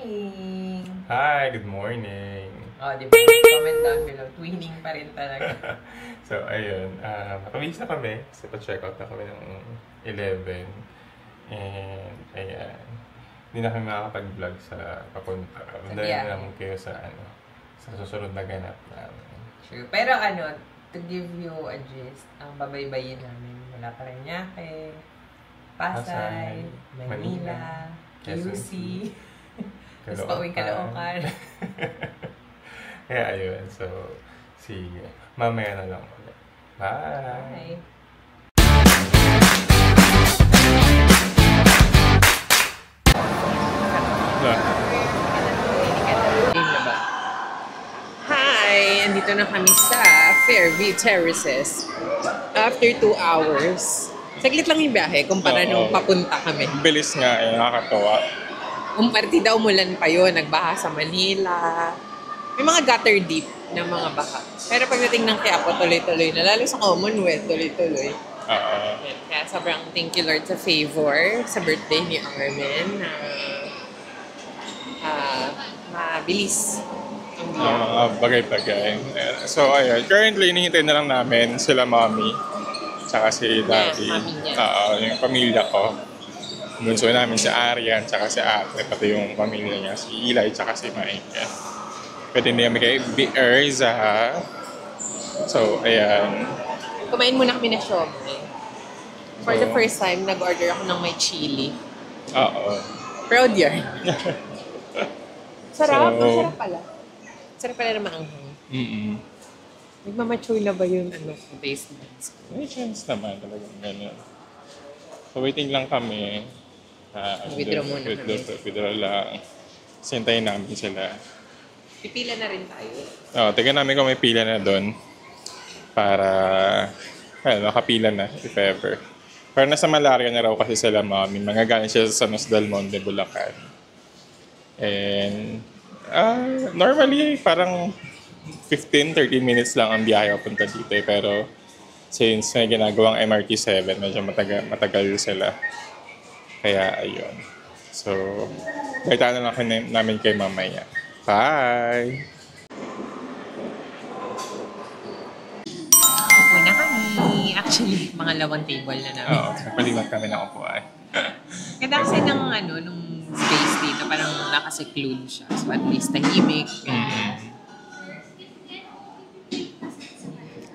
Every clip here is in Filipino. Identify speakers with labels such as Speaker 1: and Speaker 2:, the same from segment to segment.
Speaker 1: morning!
Speaker 2: Hi, good morning!
Speaker 1: Di ba? Comment down below. Twinning pa rin talaga.
Speaker 2: So, ayun. Nakabihis na kami. Kasi pa-check out na kami ng 11. And, ayan. Hindi na kami makakapag-vlog sa papunta. Dahil na lang kayo sa susunod na ganap namin.
Speaker 1: True. Pero to give you a gist, ang babaybayin namin mula Parañaque, Pasay, Manila, QC, tapos pauwing Caloocan.
Speaker 2: Kaya ayun, so, sige. Mamaya na lang ulit. Bye!
Speaker 1: Hi! Andito na kami sa Fairview Terraces. After 2 hours. Saglit lang yung biyahe kumpara nung papunta kami.
Speaker 2: Bilis nga, nakakatawa.
Speaker 1: Partida umulan pa yun, nagbaha sa Manila. May mga gutter deep na mga baha. Pero pagdating ng Quiapo, tuloy-tuloy na. Lalo sa Commonwealth, tuloy-tuloy. Kaya sobrang thank you Lord sa favor sa birthday ni Armin na mabilis.
Speaker 2: Mga bagay-bagay. So, ayun. Currently, hinihintay na lang namin sila mommy. Tsaka si daddy. Yung pamilya ko. Bunso namin si Arian, tsaka si ate. Pati yung pamilya niya. Si Eli, tsaka si Mike. Pwede hindi kami kay Erza. So, ayan.
Speaker 1: Kumain muna kami na siomai. For the first time, nag-order ako ng may chili. Proud yarn. Sarap. Masarap pala. Sarap pala naman ang hangin. Nagmamature na ba yung taste buds?
Speaker 2: May chance naman talagang gano'n. So, waiting lang kami.
Speaker 1: Withdraw muna kami.
Speaker 2: Withdraw lang. Sintayin namin sila.
Speaker 1: Pipila na rin tayo.
Speaker 2: Tignan namin kung may pila na doon. Para, makapila na, if ever. Pero nasa Malaria na raw kasi sila mami. Magagaling siya sa San Jose del Monte, Bulacan. And, normally, parang 15-30 minutes lang ang biyahe papunta dito. Pero, since may ginagawang MRT7, medyo matagal sila. Kaya, ayun. So, baitaan na lang namin kay mamaya. Bye!
Speaker 1: Upo na kami. Actually, mga lawang table na namin.
Speaker 2: Nagpalimat kami ng upuan.
Speaker 1: Ganda kasi nung space dito, parang nakaseclude siya. So at least tahimik.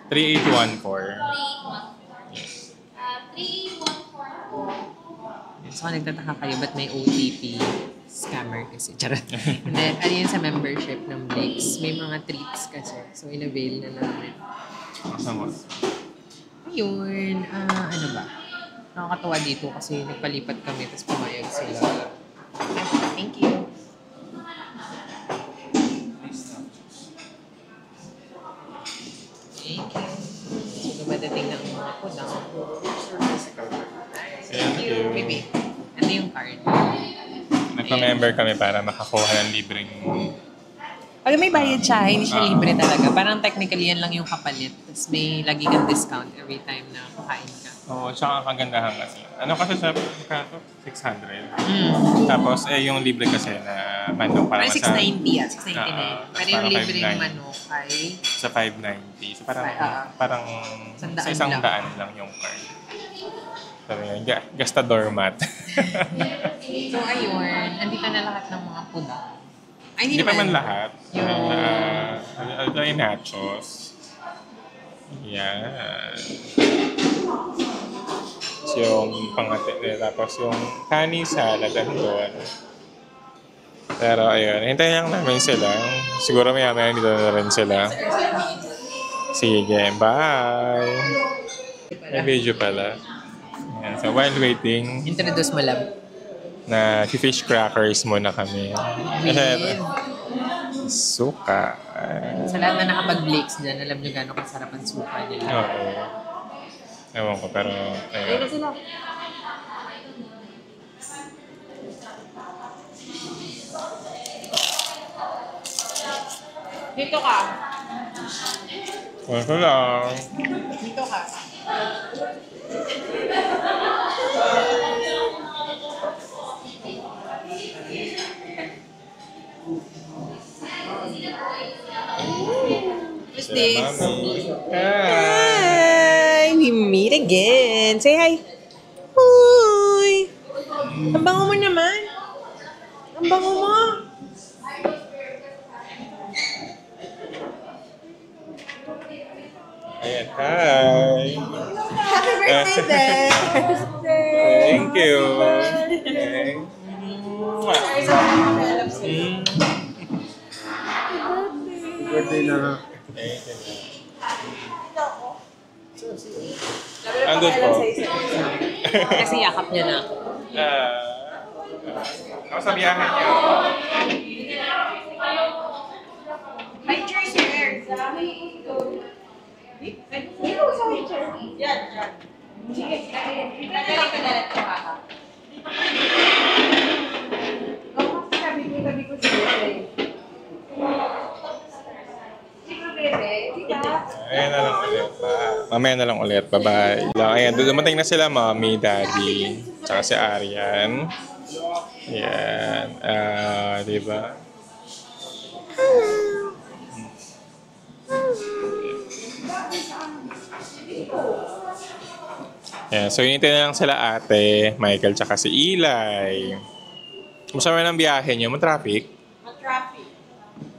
Speaker 2: 3814. Yes.
Speaker 1: 3814. So nagtataka kayo, ba't may OTP? Scammer kasi. Charot. And then, yun sa membership ng Blix. May mga treats kasi. So, in-avail na namin. Ayun. Ano ba? Nakakatawa dito kasi nagpalipat kami tapos pumayag sila. Thank you. Thank you. So, dumadating ng mga pulang.
Speaker 2: Thank you.
Speaker 1: Maybe. Ano yung card?
Speaker 2: Nagpa-member kami para makakuha ng libreng...
Speaker 1: Pag may bayad siya, hindi siya libre talaga. Parang technically yan lang yung kapalit. Tapos may lagi kang discount every time na kakain ka.
Speaker 2: Tsaka ang kagandahan kasi. Ano kasi sa 600. Tapos yung libre kasi na manok parang
Speaker 1: sa... 690 699. Pero yung libreng manok ay...
Speaker 2: Sa 590. So parang sa isang daan lang yung card. Sabi nga, gastador mat.
Speaker 1: So ayun, nandito na lahat ng mga pula. Ay,
Speaker 2: hindi pa man lahat. Yung nachos. Yan. So yung tapos yung honey salad doon. Pero ayun, hintayin lang namin sila. Siguro maya dito na rin sila. Sige, bye! May video pala. So while waiting,
Speaker 1: introduce mo lang.
Speaker 2: Na fish crackers muna kami. Suka.
Speaker 1: Sa lahat na nakapag-Blix dyan, alam nyo gano'ng kasarap ang suka nila.
Speaker 2: Ewan ko, pero...
Speaker 1: Ayun na sila. Dito ka.
Speaker 2: Wala lang.
Speaker 1: Dito ka. Who's this?
Speaker 2: Mami.
Speaker 1: Hi! We meet again. Say hi. Uy! Ang bango mo naman. Ang bango mo.
Speaker 2: Ayan, hi!
Speaker 1: Happy birthday, Beth!
Speaker 2: Thank you!
Speaker 3: Birthday na.
Speaker 2: Andun po.
Speaker 1: Kasi yakap niya na ako.
Speaker 2: Ako sa biyahe niyo.
Speaker 1: May chair here. Dito sa chair. Yan, yan. Sige, nagaling ka na lang ito, ha? Sabi ko si Bebe. Sige, Bebe.
Speaker 2: Ayan na lang ulit. Mamaya na lang ulit. Bye-bye. Ayan, dumating na sila, Mommy, Daddy, tsaka si Arian. Ayan. Diba? Ayan, so hinintay na lang sila ate, Michael, tsaka si Eli. Kumusta naman ang biyahe niyo? Traffic?
Speaker 1: Traffic.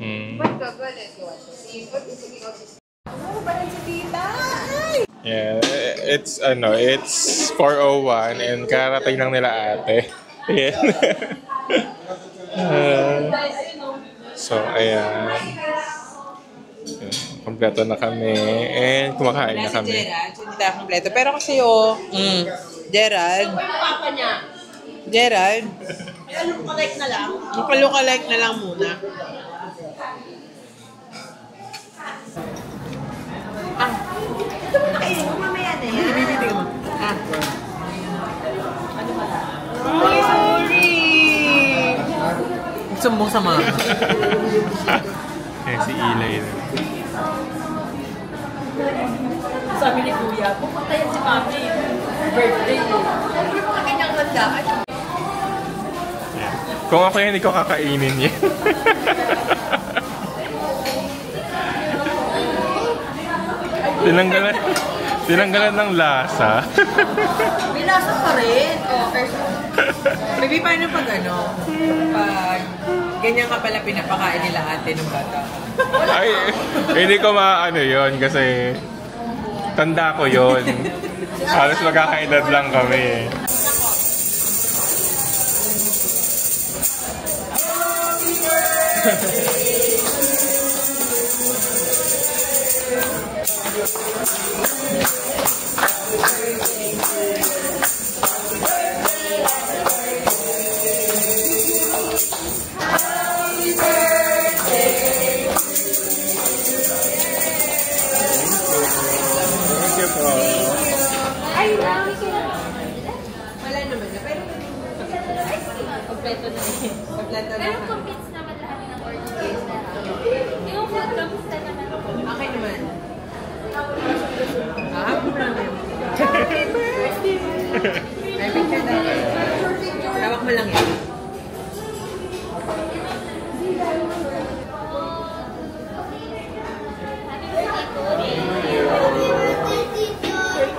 Speaker 2: Hmm. Yeah, it's 4:01 and karating lang nila ate. Ayan. So, ayan. Kompleto na kami and kumakain na
Speaker 1: Si
Speaker 2: kami.
Speaker 1: Gerald, so hindi tayo kompleto. Pero kasi Gerald. Gerald.
Speaker 4: Look-alike na lang.
Speaker 1: Magpa-look-alike na lang muna.
Speaker 4: Ito mo nakainin mo, mamaya na yan.
Speaker 1: Bibigyan mo.
Speaker 4: Sorry!
Speaker 1: Sumbong sa mga.
Speaker 2: Kaya si Eli.
Speaker 4: Sabi ni Kuya, pupunta yan si Mami. Birthday. Siyempre mga kanyang handaan.
Speaker 2: Kung ako yan, hindi ko kakainin yan. Tinanggalan ng lasa.
Speaker 4: May lasa pa rin.
Speaker 1: Maybe paano pag pag ganyan ka pala pinapakain nila ate ng bata.
Speaker 2: Ay, hindi ko maano yun kasi tanda ko yun. Halos magkakaedad lang kami.
Speaker 4: Ay, Mami,
Speaker 1: Wala naman na, pero
Speaker 4: kompleto na eh.
Speaker 1: kompleto na.
Speaker 5: Pero completes naman lahat ng orchids na. Yung food, kamusta naman?
Speaker 1: Okay naman. Happy birthday. Happy birthday. May picture tayo. Tawak mo lang yan.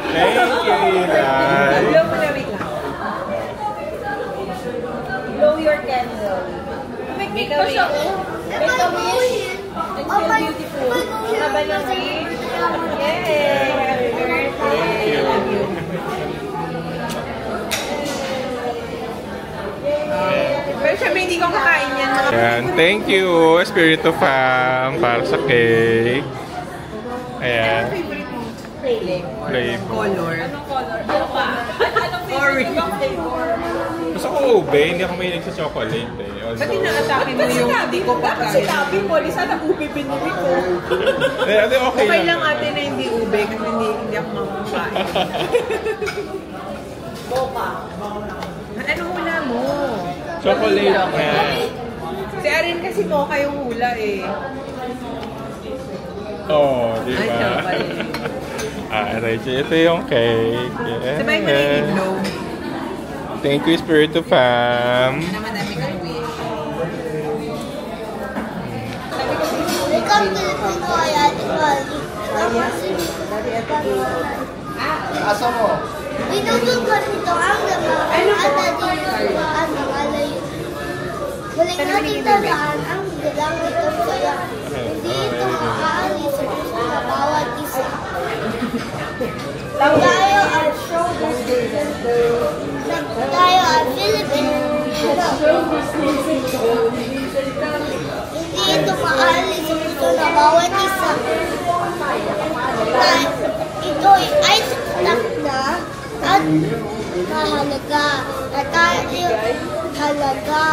Speaker 2: Thank you, Eli.
Speaker 1: Blow mo na, wait lang.
Speaker 4: Blow your candle.
Speaker 1: Make a wish.
Speaker 4: Make a wish. And feel beautiful. Haba ng wish. Yay! Happy birthday. Love you.
Speaker 1: Pero syempre hindi ko kakain yan. Mga
Speaker 2: Ayan, thank you, Espiritu Fam, para sa cake. Ayan.
Speaker 1: favorite mo?
Speaker 2: Flavor.
Speaker 1: Color.
Speaker 4: Anong color? Ano pa? Anong favorite mo flavor?
Speaker 2: Gusto ko ube, hindi ako mahilig sa chocolate eh.
Speaker 1: Ba't inaatake mo yung hindi ko pagkain?
Speaker 4: Sinabi mo, Lisa, nag-ube binili ko.
Speaker 2: Okay
Speaker 1: Okay lang
Speaker 2: lang.
Speaker 1: ate na hindi ube kasi hindi ako makakain.
Speaker 4: Boba.
Speaker 1: Ano hula mo?
Speaker 2: Chocolate nga.
Speaker 1: Si Arin kasi mocha yung hula eh.
Speaker 2: Oo, di
Speaker 1: Ay,
Speaker 2: ba?
Speaker 1: chocolate.
Speaker 2: Rachel, ito yung cake.
Speaker 1: Sabay mo na yung
Speaker 2: Yeah.
Speaker 1: itlog.
Speaker 2: Thank you, Espiritu Fam.
Speaker 1: Na madami kang wish.
Speaker 5: Welcome to the Pinoy Animal.
Speaker 3: Asa mo?
Speaker 4: Binugog ko nito ang laman at nadito ang mga layo. Muling nating tandaan ang bilang itong saya. Hindi ito maaalis sa puso na bawat isa. Tayo ang Philippines. Hindi ito maaalis sa puso na bawat isa. Ito ay saklap na at mahalaga. Na tayo halaga.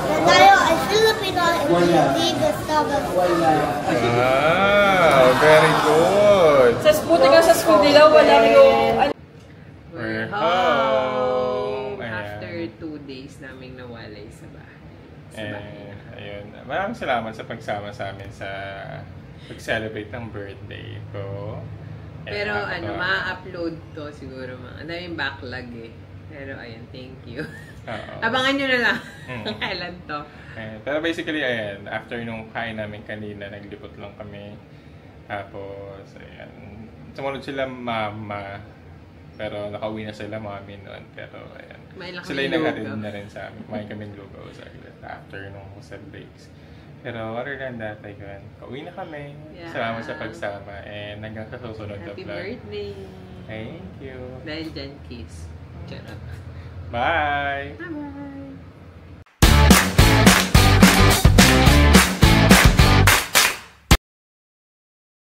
Speaker 4: Na tayo ay Filipino, hindi basta-basta.
Speaker 2: Wow, very good.
Speaker 6: Sa buti nga sa school nila, wala yung...
Speaker 2: We're
Speaker 1: home!
Speaker 2: home.
Speaker 1: After 2 days naming nawalay sa bahay.
Speaker 2: Ayun. Maraming salamat sa pagsama sa amin sa pag-celebrate ng birthday ko.
Speaker 1: Pero ma-upload to siguro ang daming backlog eh. Pero ayun, thank you. Abangan nyo na lang kung kailan to.
Speaker 2: Pero basically, ayan, after nung kain namin kanina, naglipot lang kami. Tapos, ayan, sumunod sila mama. Pero nakauwi na sila mami noon. Pero, ayan, sila yung naghatid na rin sa amin. Kumain kami lugaw after nung sa breaks. Pero other than that, ayun, kauwi na kami.
Speaker 1: Yeah.
Speaker 2: Salamat sa pagsama. And hanggang sa susunod na
Speaker 1: Happy
Speaker 2: vlog.
Speaker 1: birthday!
Speaker 2: Thank you.
Speaker 1: Dahil dyan, kiss. Charot.
Speaker 2: Bye!
Speaker 1: Bye-bye!